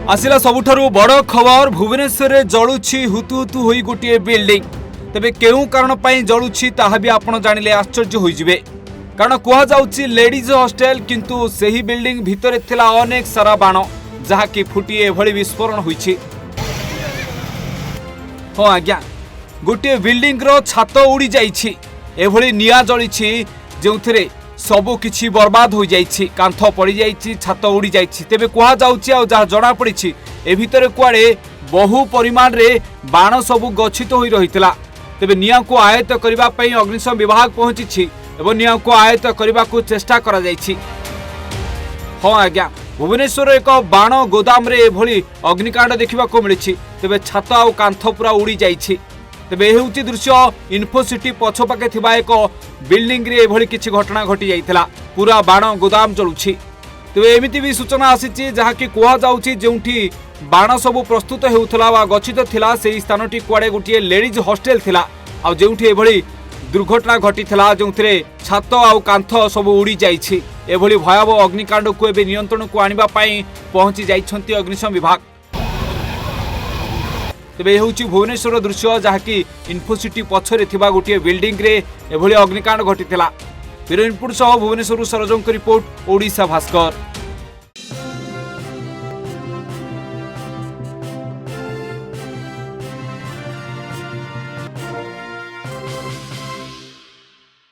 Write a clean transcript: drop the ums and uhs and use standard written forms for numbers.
आसिला सबुठारु बड़ खबर भुवनेश्वर में जलुछि हुतु हुतु होई गोटे बिल्डिंग। तेबे केउ कारण पई जलुछि ताहा भी आपण जानिले आश्चर्य होइजिबे। कारण कुहा जाउछि लेडीज हॉस्टेल किंतु सेही बिल्डिंग भितरे थिला अनेक सारा बाण जहा कि फुटी एभली विस्फोरण होइछि। हो आज्ञा गोटे बिल्डिंग रो छात उड़ी जाइछि, एभली निया जलिछि जेउथिरे सबु किछि बर्बाद हो जाइछि, कांथ पड़ी जाइछि, छात उड़ी जाइछि। तेबे कुहा जाउछि आ जहा जणा पड़िछि ए भितरे कुआडे बहु परिमाण रे बाण सबु गच्छित होई रहितला। तेबे निया को आयत्त करिबा पई अग्निशम विभाग पहुंचिछि एवं निया को आयत्त करिबा को चेष्टा करा जाइछि। हां आज्ञा भुवनेश्वर एक बाण गोदाम रे एभली अग्निकांड देखिबा को मिलिछि। तेबे छात आ कांथ पूरा उड़ी जाइछि। तेबे ए हेउछि दृश्य इन्फोसिटी पछपाके थिबा एक बिल्डिंग रे एभली किछि घटना घटी जाइथिला। पूरा बाण गोदाम जळुछि। तेबे एमिति भी सूचना आसीछि जहा कि कुहा जाउछि जेउठी बाण सबु प्रस्तुत हेउथला वा गच्छित थिला सेही स्थानटी कुआडे गोटिए लेडीज हॉस्टेल थिला। आ जेउठी एभली दुर्घटना घटिथिला जेउथिरे छात आ कांथ सबु उड़ी जाइछि। एभली भयावह अग्निकांड को एबे नियंत्रण को आनिबा पई पहुंची जाइछन्ति अग्निशम विभाग। तेबे हेउछि भुवनेश्वर दृश्य जहा कि इन्फोसिटी पछरे थिबा गोटे बिल्डिंग रे एभली अग्निकांड घटिथिला। ब्यूरो इनपुट सह भुवनेश्वर सरजंक रिपोर्ट ओडिशा भास्कर।